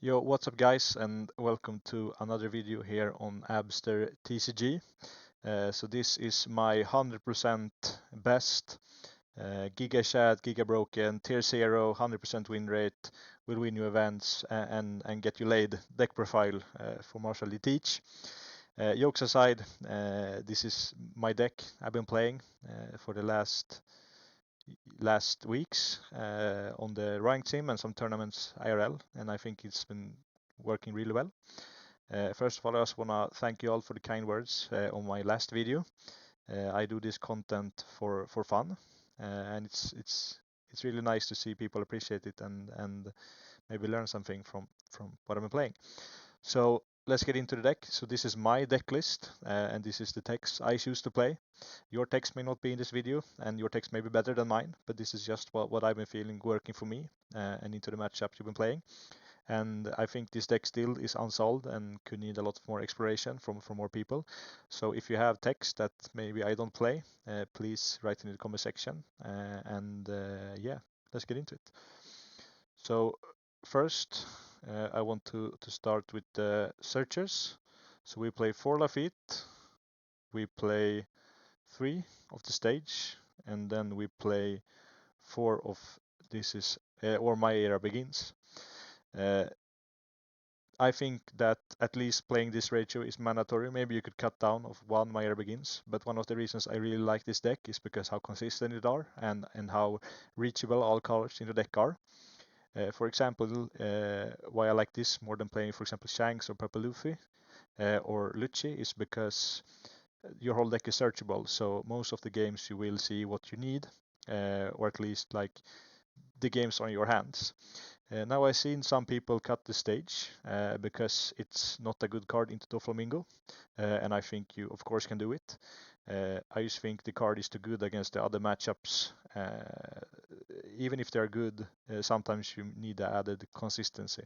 Yo, what's up guys, and welcome to another video here on Abster TCG. So this is my 100% best Giga Shad, Giga Broken, Tier 0, 100% win rate, will win you events and get you laid deck profile for Marshall Lee Teach. Jokes aside, this is my deck I've been playing for the last weeks on the ranked sim and some tournaments IRL, and I think it's been working really well. First of all, I just want to thank you all for the kind words on my last video. I do this content for fun, and it's really nice to see people appreciate it and maybe learn something from what I've been playing. So let's get into the deck. So this is my deck list, and this is the text I choose to play. Your text may not be in this video, and your text may be better than mine, but this is just what I've been feeling working for me and into the matchups you've been playing. And I think this deck still is unsolved and could need a lot more exploration from more people. So if you have text that maybe I don't play, please write in the comment section. Yeah, let's get into it. So first, I want to start with the searchers. So we play 4 Lafitte, we play 3 of the stage, and then we play 4 of this is or my era begins. I think that at least playing this ratio is mandatory. Maybe you could cut down of 1 my era begins, but one of the reasons I really like this deck is because how consistent it are and how reachable all colors in the deck are. For example, why I like this more than playing, for example, Shanks or Purple Luffy or Lucci is because your whole deck is searchable. So most of the games you will see what you need, or at least like the games on your hands. Now I've seen some people cut the stage because it's not a good card into Doflamingo, and I think you of course can do it. I just think the card is too good against the other matchups. Even if they're good, sometimes you need the added consistency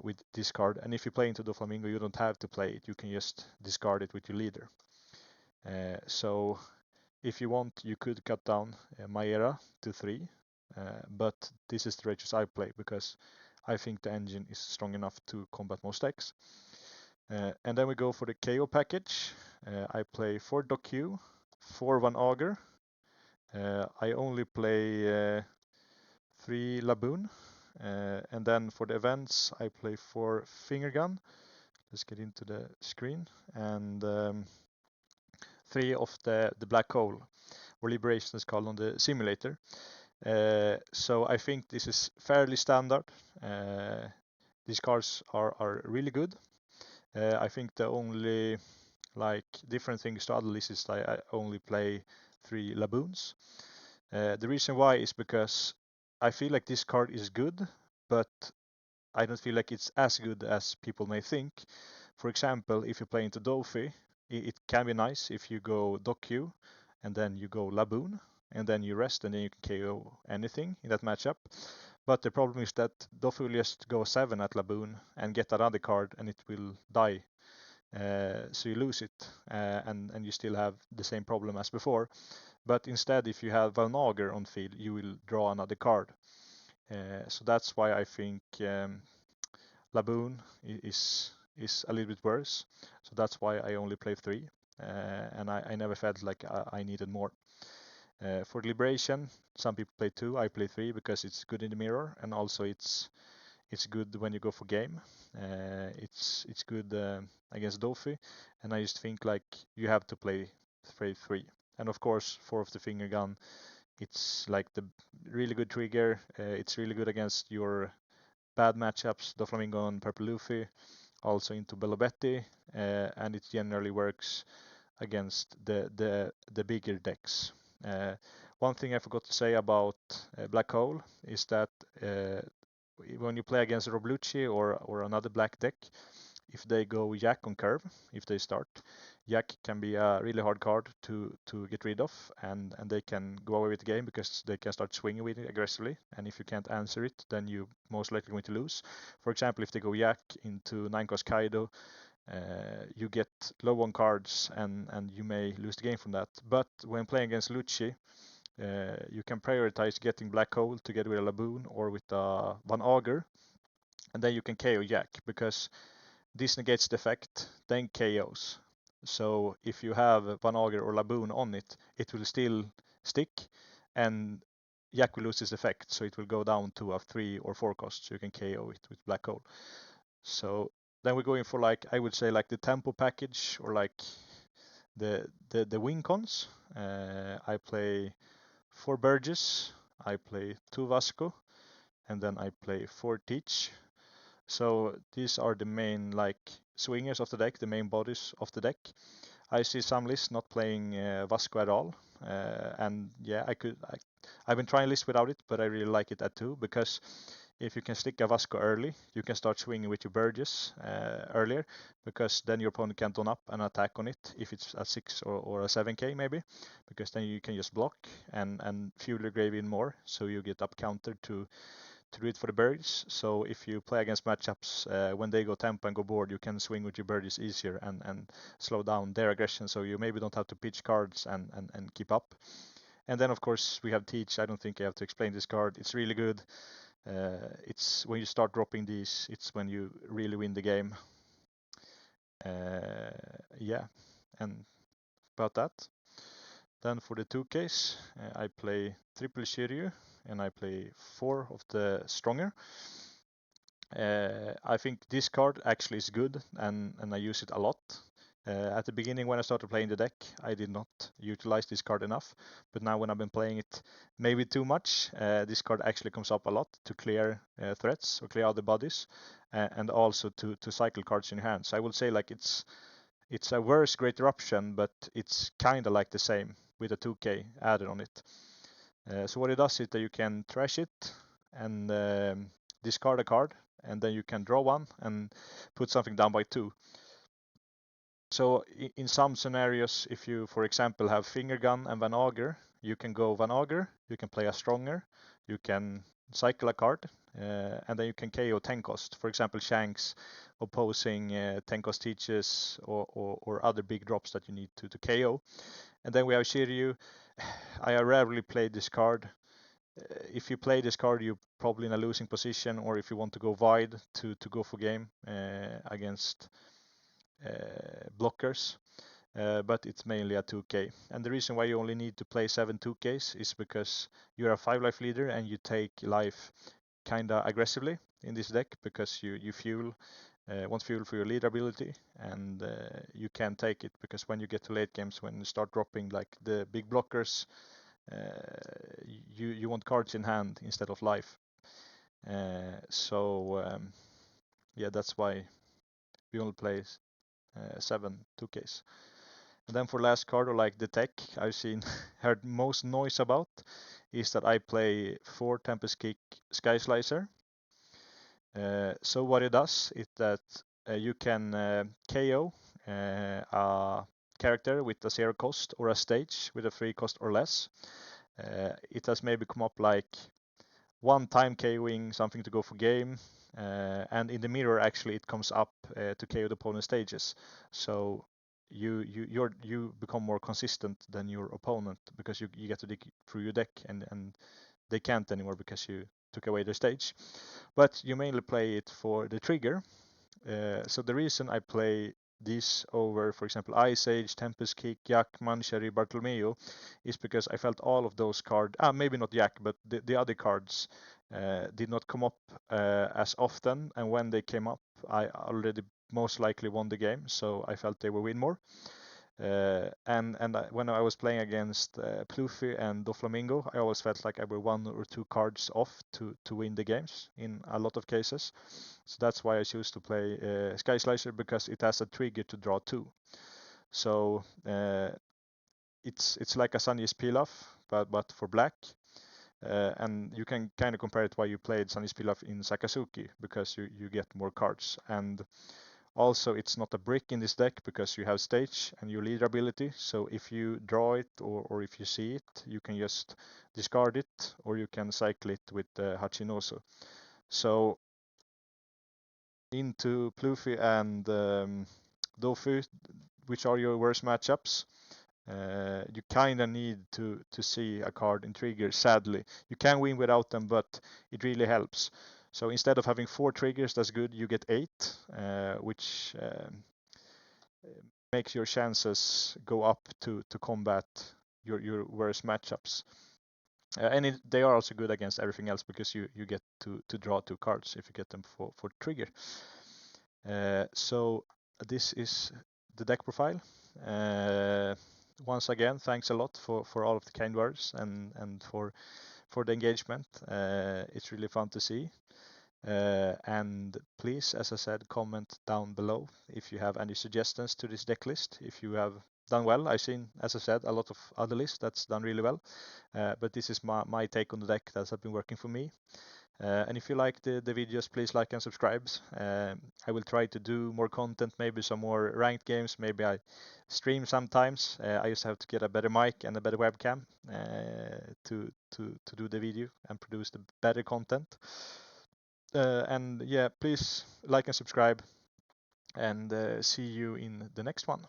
with this card. And if you play into Doflamingo, you don't have to play it. You can just discard it with your leader. So if you want, you could cut down Maera to 3, but this is the ratios I play because I think the engine is strong enough to combat most decks. And then we go for the KO package. I play 4 Doq, 4 Van Auger. I only play 3 Laboon. And then for the events, I play 4 Finger Gun. Let's get into the screen. And 3 of the Black Hole, or Liberation is called on the simulator. So I think this is fairly standard. These cards are really good. I think the only like different things to other lists is I only play 3 Laboons. The reason why is because I feel like this card is good, but I don't feel like it's as good as people may think. For example, if you play into Doffy, it can be nice if you go Doq and then you go Laboon and then you rest and then you can KO anything in that matchup. But the problem is that Doffy will just go 7 at Laboon and get another card and it will die. So you lose it and you still have the same problem as before. But instead, if you have Van Auger on field, you will draw another card. So that's why I think Laboon is a little bit worse. So that's why I only play 3. And I never felt like I needed more. For Liberation, some people play 2. I play 3 because it's good in the mirror, and also it's good when you go for game. It's good against Doffy, and I just think like you have to play 3. And of course, 4 of the Finger Gun, it's like the really good trigger. It's really good against your bad matchups, Doflamingo and Purple Luffy, also into Belobetti, and it generally works against the bigger decks. One thing I forgot to say about Black Hole is that when you play against Roblucci or another black deck, if they go Yak on curve, if they start, Yak can be a really hard card to get rid of, and they can go away with the game because they can start swinging with it aggressively, and if you can't answer it, then you most likely going to lose. For example, if they go Yak into 9-cost Kaido, you get low on cards and you may lose the game from that. But when playing against Lucci, you can prioritize getting Black Hole together with a Laboon or with a Van Auger, and then you can KO Jack, because this negates the effect, then KOs. So if you have Van Auger or Laboon on it, it will still stick, and Jack will lose its effect, so it will go down to a 3 or 4 cost, so you can KO it with Black Hole. So then we're going for, like, I would say, like the tempo package, or like the win cons. I play 4 Burgess, I play 2 Vasco, and then I play 4 Teach. So these are the main, like, swingers of the deck, the main bodies of the deck. I see some lists not playing Vasco at all, and yeah, I've been trying lists without it, but I really like it at 2, because if you can stick a Vasco early, you can start swinging with your Burgess earlier, because then your opponent can't on up and attack on it if it's a 6 or a 7k maybe, because then you can just block and fuel your grave in more, so you get up counter to do it for the birds. So if you play against matchups when they go tempo and go board, you can swing with your birdies easier and slow down their aggression, so you maybe don't have to pitch cards and keep up. And then of course we have Teach. I don't think I have to explain this card. It's really good. It's when you start dropping these, it's when you really win the game. Yeah, and about that. Then for the 2Ks, I play triple Shiryu, and I play 4 of the Stronger. I think this card actually is good, and I use it a lot. At the beginning, when I started playing the deck, I did not utilize this card enough, but now when I've been playing it maybe too much, this card actually comes up a lot to clear threats or clear other bodies, and also to cycle cards in your hand. So I would say, like, it's a worse Great Eruption, but it's kind of like the same with a 2k added on it. So what it does is that you can trash it and discard a card, and then you can draw one and put something down by 2. So in some scenarios, if you, for example, have Finger Gun and Van Auger, you can go Van Auger, you can play a Stronger, you can cycle a card, and then you can KO 10 cost. For example, Shanks opposing 10 cost Teaches or other big drops that you need to KO. And then we have Shiryu. I rarely play this card. If you play this card, you're probably in a losing position, or if you want to go wide to go for game against blockers. But it's mainly a 2k. And the reason why you only need to play 7 2ks is because you're a 5 life leader and you take life kinda aggressively in this deck, because you fuel want fuel for your leader ability, and you can take it because when you get to late games, when you start dropping like the big blockers, you want cards in hand instead of life. Yeah, that's why we only play 7 2ks. And then for last card, or like the tech I've heard most noise about, is that I play 4 Tempest Kick Sky Slicer. So what it does is that you can KO a character with a 0 cost, or a stage with a 3 cost or less. It has maybe come up like 1 time KOing something to go for game, and in the mirror actually it comes up to KO the opponent's stages. So you become more consistent than your opponent, because you get to dig through your deck, and they can't anymore because you took away their stage. But you mainly play it for the trigger. So the reason I play this over, for example, Ice Age, Tempest Kick, Yak, Mancheri, Bartolomeo, is because I felt all of those cards, maybe not Yak, but the other cards did not come up as often, and when they came up, I already most likely won the game, so I felt they would win more. When I was playing against Pluffy and Doflamingo, I always felt like I were 1 or 2 cards off to win the games in a lot of cases. So that's why I choose to play Sky Slicer, because it has a trigger to draw 2. So it's like a Sunny's Pilaf, but for black. And you can kind of compare it why you played Sunny's Pilaf in Sakazuki, because you get more cards. And also, it's not a brick in this deck because you have stage and your leader ability. So if you draw it or if you see it, you can just discard it, or you can cycle it with Hachinoso. So into Pluffy and Doffy, which are your worst matchups, you kind of need to see a card in trigger, sadly. You can win without them, but it really helps. So instead of having 4 triggers, that's good, you get 8, which makes your chances go up to combat your worst matchups. And they are also good against everything else because you get to draw 2 cards if you get them for trigger. So this is the deck profile. Once again, thanks a lot for all of the kind words and for the engagement. It's really fun to see. And please, as I said, comment down below if you have any suggestions to this deck list. If you have done well, I've seen, as I said, a lot of other lists that's done really well. But this is my take on the deck that has been working for me. And if you like the videos, please like and subscribe. I will try to do more content, maybe some more ranked games. Maybe I stream sometimes. I just have to get a better mic and a better webcam to do the video and produce the better content. And yeah, please like and subscribe, and see you in the next one.